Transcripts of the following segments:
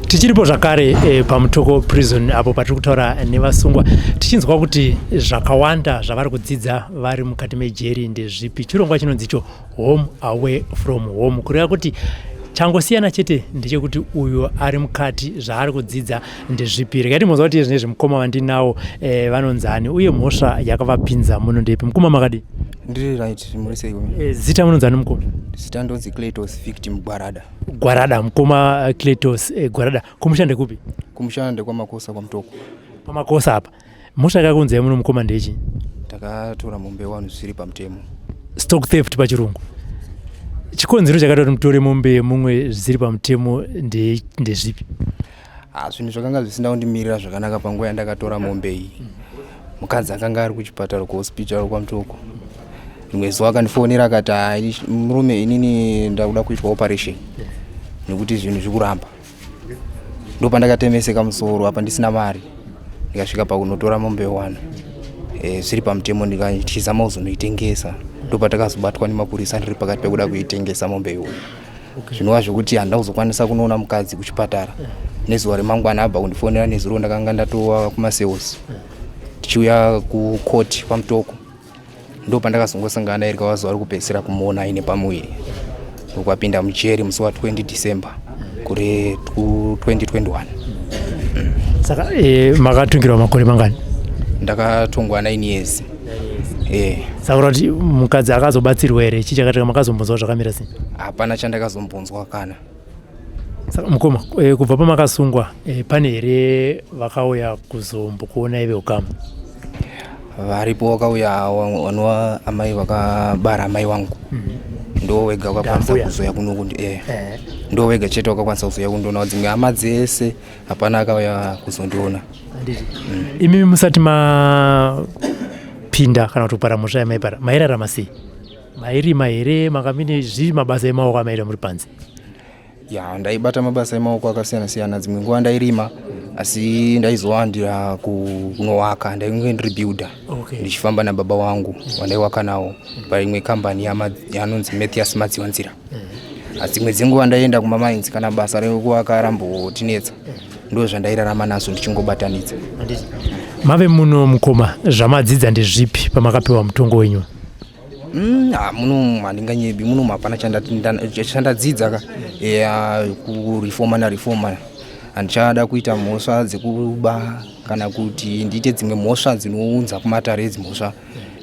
Tichiripo zvakare paMutoko prison apo patiri kutaura nevasungwa tichinzwa kuti zvakawanda zvavari kudzidza vari mukati mejeri ndezvipi. Chirongwa chinonzicho home away from home, kureva kuti changosiyana chete ndechekuti uyo ari mukati zvaari kudzidza ndezvipi. Regai timuzwa kuti zvinezvi mukoma wandinawo vanonzani uye mhosva yakavapinza muno ndepi. Mukoma makadi? Ndiri right, murisei. Zita munonzani mukoma? Zita ndonzi Cletus victim Gwarada. Gwarada, mukoma Cletus Gwarada. Kumushande kupi? Kumushande kwa makosa kwa Mutoko. Pa makosa apa. Mhosva yakakunzai muno mukoma ndechi? Takatora mombe wanu zviri pamutemo. Stock theft pachirungu. Chikonzero chakaita kuti mutore mombe mumwe zviri pamutemo ndezvipi? Zvinhu zvakanga zvisina kundimirira zvakanaka panguva yandakatora mombe iyi. Mukadzi akanga ari kuchipatara kuhospital kwa Mutoko. Rimwe zuva akandifonera akati murume inini ndakuda kuitwa operation nekuti zvinhu zvikuramba. Ndopandakatemeseka musoro apa ndisina mari. Ndikasvika pakunotora mombe wanu. Zviri pamutemo ndikachizama kuzonoitengesa. Ndopatakazobatwa nemapurisa ndiri pakati pekuda kuitengesa mombe iyoyo. Zvinova zvokuti handakuzokwanisa kunoona mukadzi kuchipatara. Nezuva remangwana abva kundifonera nezuro ndakanga ndatowa kumasales. Tichiuya kukoti paMutoko. Ndopandakazongosangana naye rikava zuva rekupedzisira kumuona aine pamuviri. Ndokapinda mujeri musi wa 20 December kure 2021. Saka makatungirwa makore mangani? Ndakatongwa 9 years. Saka kuti mukadzi akazobatsirwa here chichakatika makazombonzwa zvakamira sei? Hapana chandakazombonzwa kana. Saka mukoma kubva pamakasungwa pane here vakauya kuzombokuona ive ukama? Varipo wakauya wanwa amai vakabara amai wangu. Ndo wega wakakwanisa kuzoya kuno ndo wega chete wakakwanisa kuzoya kundoona dzimwe hama dzese hapana akauya kuzondiona. Imi musati mapinda kana kuti kupara mhosva yamaipara mairarama sei? Mairima here makamine zviri mabasa emaoko amaita muri panze? Ya, ndaibata mabasa emaoko akasiyana siyana. Dzimwe nguva ndairima asi ndaizowandira kunowaka. Ndainge ndiri builder. Ndichifamba nababa wangu wandaiwaka nawo paimwe kambani yanonzi Mathias Madziwanzira. Asi dzimwe dzenguva ndaenda kumamines kana basa rekuwaka rambotinetsa. Ndo zvandairarama nazvo ndichingobatanidza. Mave muno mukoma zvamadzidza ndezvipi pamakapiwa mutongo wenyu? Muno handinganyebi, muno hapana chandadzidza kureforma. Handichada kuita mhosva dzekuba kana kuti ndiite dzimwe mhosva dzinounza kumatare edzimhosva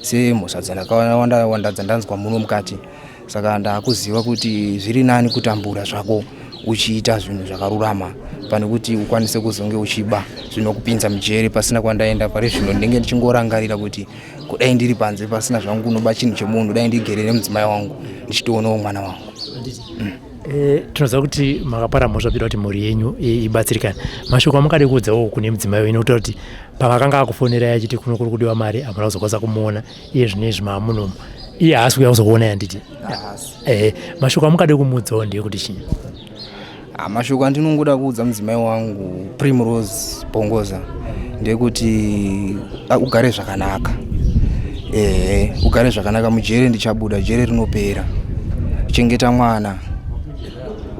semhosva dzakawanda dzandanzwa muno mukati. Saka ndakuziva kuti zviri nani kutambura zvako uchiita zvinhu zvakarurama pane kuti ukwanise kuzonge uchiba zvinokupinza mujeri pasina kwandaenda. Pari zvino ndinenge ndichingorangarira kuti kudai ndiri panze pasina zvangu kunoba chinhu chemunhu, dai ndigerere mudzimai wangu ndichitoonawo mwana wangu. Tinoziva kuti makapara mhosva kuita kuti mhuri yenyu ibatsirikane. Mashoko amakade kuudzawo kune mudzimai wenyu inokuta kuti pamakanga akufonera achiti kuno kuri kudiwa mari hamuna kuzokwanisa kumuona iye zvinezvi maamunomo iye haasi kuuya kuzokuona yanditi. Mashoko amukade kumuudzawo ndeyekuti chii? Mashoko andinongoda kuudza mudzimai wangu Primrose Bongoza ndekuti ugare zvakanaka. Ugare zvakanaka mujeri ndichabuda, jeri rinopera. Chengeta mwana.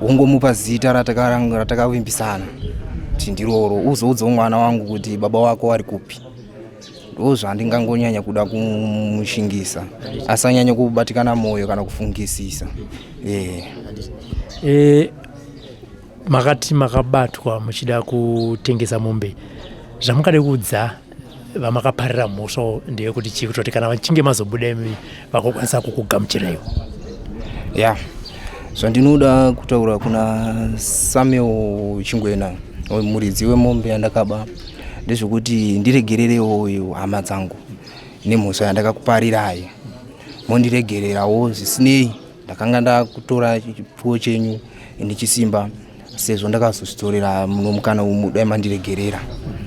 Ungomupa zita ratakavimbisana. Tindiroro uzoudzawo mwana wangu kuti baba wako ari kupi. Ndozvandingangonyanya kuda kumushingisa. Asanyanya kubatikana moyo kana kufungisisa. Makati makabatwa muchida kutengesa mombe. Zvamukade kuudza vamakaparira mhosva ndeyekuti chii kuti kana vachinge mazobuda imi vakokwanisa kukugamuchiraiwo? Zvandinoda kutaura kuna Samuel Chingwena muridzi wemombe yandakaba ndezvokuti ndiregererewo hama dzangu nemhosva yandakakuparirayo. Mondiregererawo zvisinei ndakanga ndakutora chipfuwo chenyu ndichisimba sezvo ndakazozvitorera muno mukana umu dai mandiregerera.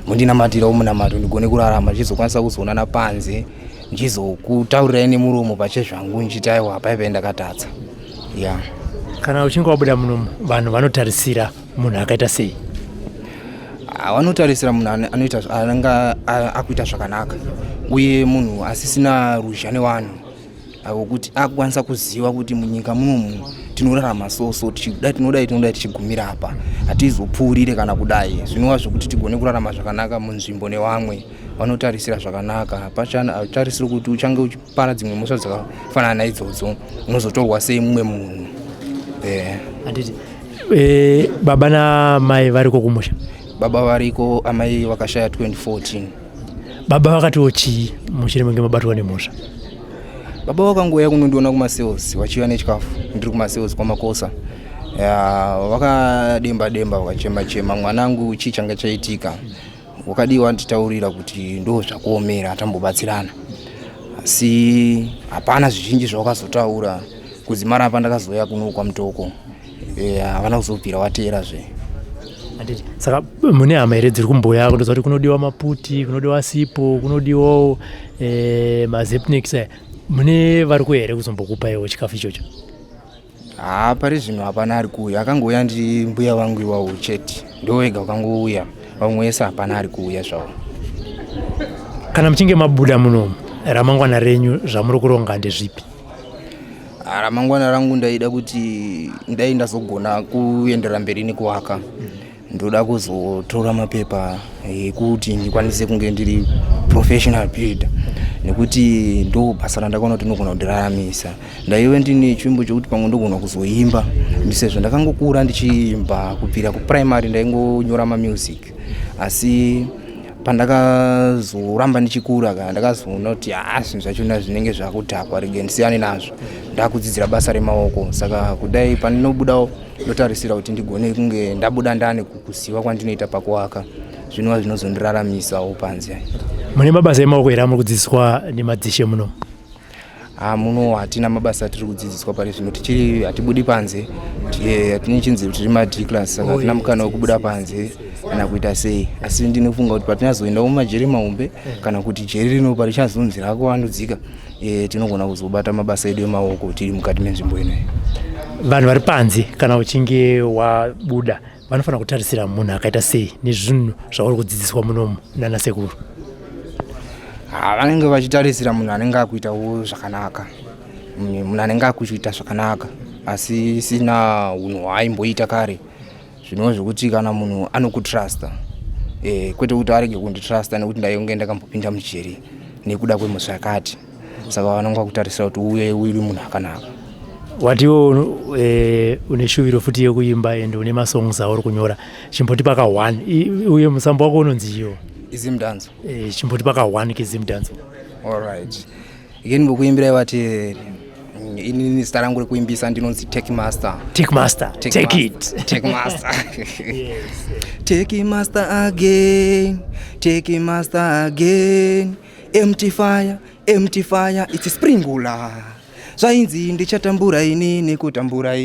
Mondinamatirawo munamato ndigone kurarama ndichizokwanisa kuzoonana panze ndichizokutaurirai nemuromo pachezvangu ndichiti aiwa hapaipai ndakatadza. Kana uchinge wabuda muno vanhu vanotarisira munhu akaita sei? Vanotarisira munhu anenge akuita zvakanaka uye munhu asisina ruzha nevanhu. akukuti akwanisa kuziva kuti munyika munomu tinorarama soso tinoda tichigumira apa hatizopfuurire kana kudai zvinova zvokuti tigone kurarama zvakanaka munzvimbo nevamwe vanotarisira zvakanaka patarisiri kuti uchange uchipara dzimwe mhosva dzakafanana naidzodzo unozotorwa sei mumwe munhu. Handiti baba namai variko kumusha? Baba variko, amai vakashaya 2014. Baba vakatiwo chii mushure menge mabatwa nemhosva? Baba vakangoya kunondiona kumasales vachiva nechikafu ndiri kumasales kwamakosa. Vakademba vakachema mwanangu chii changa chaitika. Wakadiwa nditaurira kuti ndo zvakuomera tambobatsirana. Asi hapana zvizhinji zvawakazotaura kuzimara pandakazoya kuno kwamutoko. Havana kuzobvira wateerazve. Handiti saka mune hama here dziri kumboya kundoziva kuti kunodiwa maputi, kunodiwa sipo, kunodiwawo mazepniks. Mune vari kuya here kuzombokupaiwo chikafu ichocho? Pari zvino hapana ari kuuya. Akangoya ndi mbuya vangu iwawo chete ndo wega wakangouya. Vamwe vese hapana ari kuuya zvavo. Kana muchinge mabuda munomu ramangwana renyu zvamuri kuronga ndezvipi? Ramangwana rangu ndaida kuti ndai ndazogona kuenderera mberi nekuwaka. Ndoda kuzotora mapepa ekuti ndikwanise kunge ndiri professional builder nekuti ndo basa randakaona kuti ndinogona kundiraramisa. Ndaive ndine chimbo chokuti pamwe ndogona kuzoimba ndisezvo ndakangokura ndichiimba kubvira kuprimary ndaingonyora mamusic. Asi pandakazoramba ndichikura kana ndakazoona kuti zvinhu zvachona zvinenge zvakutapa rege ndisiyane nazvo ndakudzidzira basa remaoko. Saka kudai pandinobudawo ndotarisira kuti ndigone kunge ndabuda ndane kuziva kwandinoita pakuwaka zvinova zvinozondiraramisawo panze. Mune mabasa emaoko here amuri kudzidziswa nemadzishe muno? Muno hatina mabasa tiri kudzidziswa pari zvino tichiri hatibudi panze. Tine chinzi tiri madhi class saka hatina mukana wekubuda panze kana kuita sei. Asi ndinofunga kuti patinazoenda mumajeri Mombe kana kuti jeri rino parichazonzi rakuvandudzika tinogona kuzobata mabasa edu emaoko tiri mukati menzvimbo ino. Vanhu vari panze kana uchinge wabuda vanofanira kutarisira munhu akaita sei nezvinhu zvauri kudzidziswa munomu nana sekuru? Vanenge vachitarisira munhu anenge akuitawo zvakanaka, munhu anenge akuchiita zvakanaka asi sina unhu hwaimboita kare. Zvinova zvokuti kana munhu anokutrusta kwete kuti arege kunditrusta nekuti ndainge ndakambopinda mujeri nekuda kwemhosva yakati. Saka vanenge vakutarisira kuti uye uri munhu akanaka. Watiwo une shuviro futi yekuimba ende une masongs auri kunyora. Chimboti paka 1 uye musambo wako unonzi iyo Izimdanzo. Chimboti paka 1 kizimdanzo. Alright. Igeni bokuimbira vati ini zita rangu rekuimbisa ndinonzi Take Master. Take Master. Take it. Take Master. Yes. Take Master again. Take Master again. Empty fire, it's springula. Zvainzi ndichatambura inini kutambura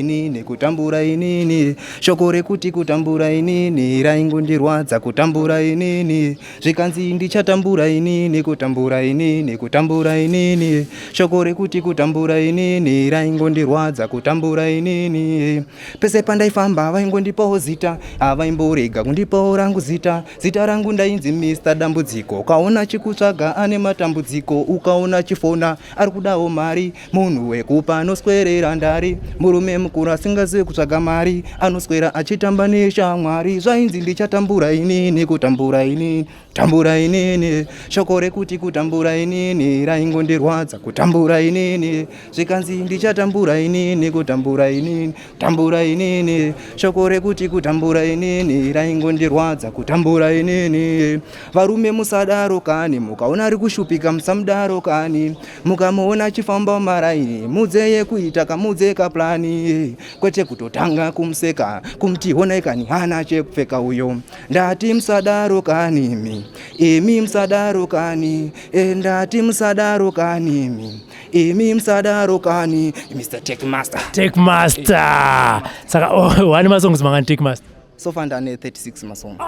inini shoko rekuti kutambura inini raingondirwadza kutambura inini zvikanzi ndichatambura inini kutambura inini shoko rekuti kutambura inini raingondirwadza kutambura inini pese pandaifamba vaingondipawo zita avaimborega kundipawo rangu zita rangu ndainzi Mr. Dambudziko. Ukaona chikutsvaga ane matambudziko ukaona chifona ari kudawo mari munhu wekupa anoswerera ndari murume mukuru asingazivi kutsvaga mari anoswera achitamba neshamwari. Zvainzi ndichatambura inini kutambura inini tambura inini shoko rekuti kutambura inini raingondirwadza kutambura inini zvikanzi ndichatambura inini kutambura inini tambura inini shoko rekuti kutambura inini raingondirwadza kutambura inini. Varume musadaro kani mukaona ari kushupika musamudaro kani mukamuona achifamba maraini mudze kuita kamudze kaplani kwete kutotanga kumseka kumti honai kani hana chekupfeka uyo. Ndati musadaro kani imi musadaro kani ndati musadaro kani imi musadaro kani Mr. Take Master. Take Master. Saka wani masongs mangani Take Master? So far ndane 36 masongs.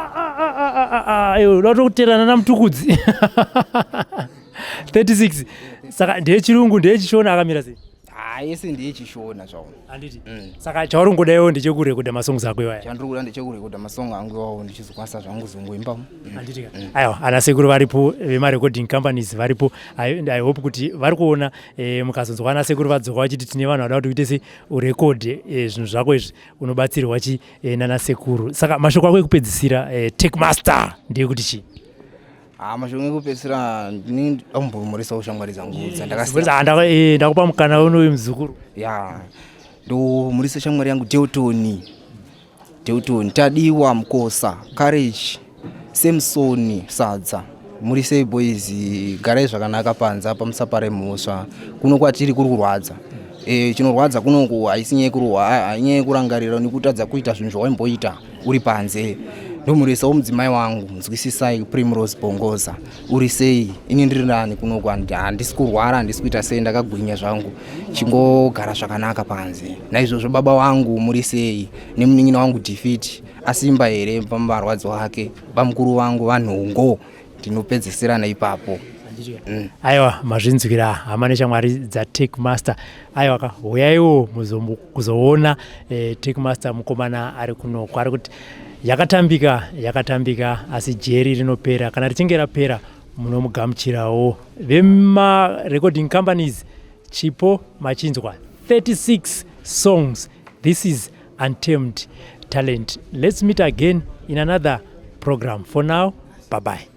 Unotokuterana namutukudzi. 36. Saka ndechirungu ndechishona akamira sei? ese ndiye chishona zvawo handiti saka chauri ngodayo ndechekurekodha masongs ako iwaya chandiri kuda ndechekurekodha masong angu iwawo ndichizokwanisa zvangu zongoimba handiti aiwa ana sekuru varipo vemarecording companies varipo I hope kuti vari kuona mukazonzwa ana sekuru vadzoka vachiti tine vanhu vada kuti uite se urekodhe zvinhu zvako izvi unobatsirwa chi nana sekuru saka mashoko ako ekupedzisira take master ndeyekuti chii mashoko ekupedzisira ndinombomhurisawo shamwari dzangu ndakupa mukana unoyu muzukuru ya ndomhurisa shamwari yangu Deutoni tadiwa mukosa courage Samson sadza murise boys garai zvakanaka panza pamusapare mhosva kuno kwatiri kuri kurwadza chinorwadza kunoku haisi nyaya yekurangarira nekutadza kuita zvinhu zvawaimboita uri panze ndomurisawo mudzimai wangu nzwisisai Primrose Bongoza uri sei ini ndiri nani kunoku handisi kurwara handisi kuita sei ndakagwinya zvangu chingogara zvakanaka panze naizvozvo baba wangu muri sei nemunin'ina wangu Defeat asimba here pamarwadzo ake bamukuru vangu vanhongo ndinopedzisira naipapo aiwa mazvinzwira hama neshamwari dzatake master aiwa ka uyaiwo kuzoona take master mukomana ari kunoko ari kuti yakatambika asi jeri rinopera kana richinge rapera munomugamuchirawo vemarecording companies chipo machinzwa 36 songs. This is Untamed Talent. Let's meet again in another program. For now, bye bye.